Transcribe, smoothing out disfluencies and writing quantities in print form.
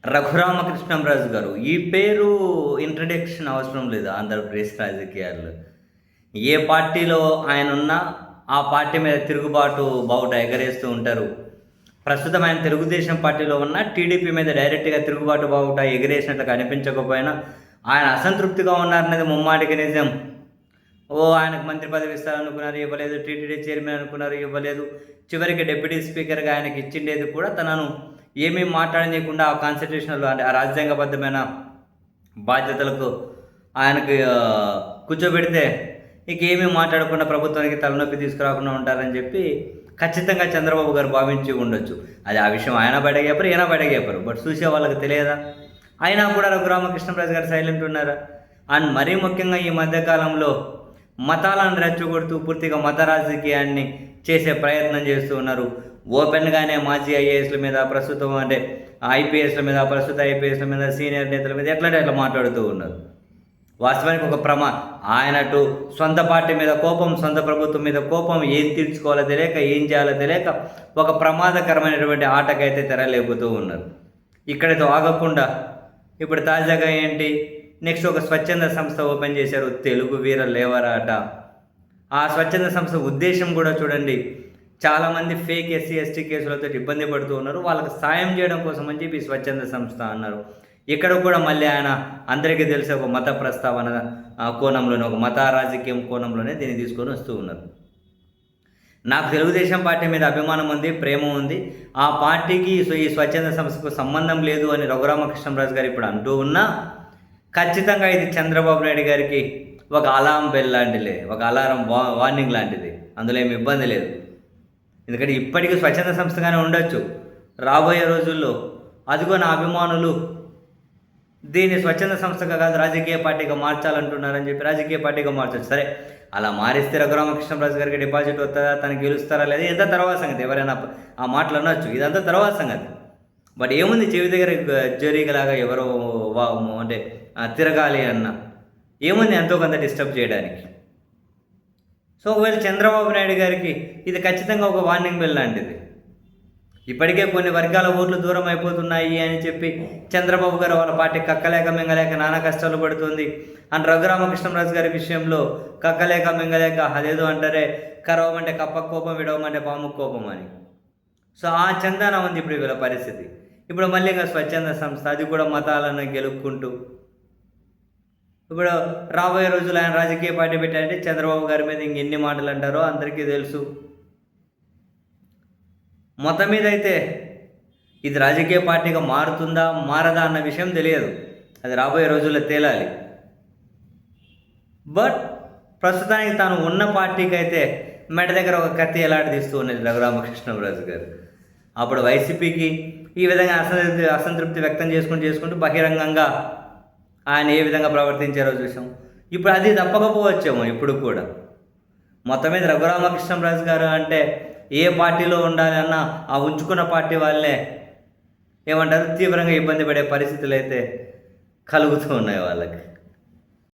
రఘురామకృష్ణంరాజు గారు. ఈ పేరు ఇంట్రడక్షన్ అవసరం లేదు ఆంధ్రప్రదేశ్ రాజకీయాల్లో. ఏ పార్టీలో ఆయనున్నా, ఆ పార్టీ మీద తిరుగుబాటు బావుట ఎగరేస్తూ ఉంటారు. ప్రస్తుతం ఆయన తెలుగుదేశం పార్టీలో ఉన్న టీడీపీ మీద డైరెక్ట్‌గా తిరుగుబాటు బావుట ఎగిరేసినట్లు కనిపించకపోయినా, ఆయన అసంతృప్తిగా ఉన్నారనేది ముమ్మాటికి నిజం. ఆయనకు మంత్రి పదవి ఇస్తారనుకున్నారు, ఇవ్వలేదు. టీటీడీ చైర్మన్ అనుకున్నారు, ఇవ్వలేదు. చివరికి డిప్యూటీ స్పీకర్‌గా ఆయనకి ఇచ్చిండేది కూడా తనను ఏమీ మాట్లాడనీయకుండా ఆ కాన్స్టిట్యూషనల్ అంటే ఆ రాజ్యాంగబద్ధమైన బాధ్యతలకు ఆయనకి కూర్చోబెడితే ఇక ఏమీ మాట్లాడకుండా ప్రభుత్వానికి తలనొప్పి తీసుకురాకుండా ఉంటారని చెప్పి ఖచ్చితంగా చంద్రబాబు గారు భావించి ఉండొచ్చు. అది ఆ విషయం ఆయన బయటకు చెప్పరు, ఈయన బయటకు చెప్పరు. బట్ చూసే వాళ్ళకి తెలియదా? అయినా కూడా రఘురామకృష్ణరాజు గారు సైలెంట్ ఉన్నారా? అండ్ మరీ ముఖ్యంగా ఈ మధ్యకాలంలో మతాలను రెచ్చగొడుతూ పూర్తిగా మత రాజకీయాన్ని చేసే ప్రయత్నం చేస్తూ ఉన్నారు. ఓపెన్గానే మాజీ ఐఏఎస్ల మీద, ప్రస్తుతం అంటే ఐపీఎస్ల మీద, ప్రస్తుత ఐపీఎస్ల మీద, సీనియర్ నేతల మీద ఎట్లంటే అట్లా మాట్లాడుతూ ఉన్నారు. వాస్తవానికి ఒక ఆయనటు సొంత పార్టీ మీద కోపం, సొంత ప్రభుత్వం మీద కోపం, ఏం తీర్చుకోవాలో తెలియక, ఏం చేయాలో తెలియక ఒక ప్రమాదకరమైనటువంటి ఆటకైతే తెరలేపుతూ ఉన్నారు. ఇక్కడితో ఆగకుండా ఇప్పుడు తాజాగా ఏంటి, నెక్స్ట్ ఒక స్వచ్ఛంద సంస్థ ఓపెన్ చేశారు, తెలుగు వీర లేవరాట. ఆ స్వచ్ఛంద సంస్థ ఉద్దేశం కూడా చూడండి, చాలామంది ఫేక్ ఎస్సీ ఎస్టీ కేసులతో ఇబ్బంది పడుతూ ఉన్నారు, వాళ్ళకి సాయం చేయడం కోసం అని చెప్పి స్వచ్ఛంద సంస్థ అన్నారు. ఇక్కడ కూడా మళ్ళీ ఆయన అందరికీ తెలిసే ఒక మత ప్రస్తావన కోణంలోనే, ఒక మత రాజకీయం కోణంలోనే దీన్ని తీసుకొని వస్తూ ఉన్నారు. నాకు తెలుగుదేశం పార్టీ మీద అభిమానం ఉంది, ప్రేమ ఉంది, ఆ పార్టీకి ఈ స్వచ్ఛంద సంస్థకు సంబంధం లేదు అని రఘురామకృష్ణరాజు గారు ఇప్పుడు అంటూ ఉన్నా, ఖచ్చితంగా ఇది చంద్రబాబు నాయుడు గారికి ఒక అలారం బెల్ లాంటిదే, ఒక అలారం వార్నింగ్ లాంటిది. అందులో ఏమి ఇబ్బంది లేదు. ఎందుకంటే ఇప్పటికీ స్వచ్ఛంద సంస్థగానే ఉండొచ్చు, రాబోయే రోజుల్లో అదిగో నా అభిమానులు దీన్ని స్వచ్ఛంద సంస్థగా కాదు రాజకీయ పార్టీగా మార్చాలంటున్నారని చెప్పి రాజకీయ పార్టీగా మార్చవచ్చు. సరే, అలా మారిస్తే రఘురామకృష్ణరాజు గారికి డిపాజిట్ వస్తుందా, తనకి గెలుస్తారా లేదా, ఇదంతా తర్వాత సంగతి. ఎవరైనా ఆ మాటలు అనొచ్చు, ఇదంతా తర్వాత సంగతి. బట్ ఏముంది, చెవి దగ్గర జరీగలాగా ఎవరో అంటే తిరగాలి అన్న ఏముంది ఎంతో కొంత డిస్టర్బ్ చేయడానికి. సో ఒకవేళ చంద్రబాబు నాయుడు గారికి ఇది ఖచ్చితంగా ఒక వార్నింగ్ బెల్ లాంటిది. ఇప్పటికే కొన్ని వర్గాల ఓట్లు దూరం అయిపోతున్నాయి అని చెప్పి చంద్రబాబు గారు వాళ్ళ పార్టీ కక్కలేక మింగలేక నానా కష్టాలు పడుతుంది అని రఘురామకృష్ణరాజు గారి విషయంలో కక్కలేక మింగలేక అదేదో అంటారే, కరవమంటే కప్ప కోపం, విడవమంటే పాము కోపం అని. సో ఆ చందాన ఉంది ఇప్పుడు వీళ్ళ పరిస్థితి. ఇప్పుడు మళ్ళీ ఇంకా స్వచ్ఛంద సంస్థ, అది కూడా మతాలను గెలుపుకుంటూ ఇప్పుడు రాబోయే రోజులు ఆయన రాజకీయ పార్టీ పెట్టారంటే చంద్రబాబు గారి మీద ఇంకెన్ని మాటలు అంటారో అందరికీ తెలుసు. మొత్తం మీద అయితే ఇది రాజకీయ పార్టీగా మారుతుందా మారదా అన్న విషయం తెలియదు, అది రాబోయే రోజుల్లో తేలాలి. బట్ ప్రస్తుతానికి తాను ఉన్న పార్టీకి అయితే మెడ దగ్గర ఒక కత్తి ఎలాడదీస్తూ ఉన్నది రఘురామకృష్ణరాజు గారు. అప్పుడు వైసీపీకి ఈ విధంగా అసంతృప్తి వ్యక్తం చేసుకుంటూ బహిరంగంగా ఆయన ఏ విధంగా ప్రవర్తించారో చూసాం. ఇప్పుడు అది తప్పకపోవచ్చేమో ఇప్పుడు కూడా. మొత్తం మీద రఘురామకృష్ణరాజు గారు అంటే ఏ పార్టీలో ఉండాలన్నా ఆ ఉంచుకున్న పార్టీ వాళ్ళే ఏమంటారు తీవ్రంగా ఇబ్బంది పడే పరిస్థితులు అయితే కలుగుతూ ఉన్నాయి వాళ్ళకి.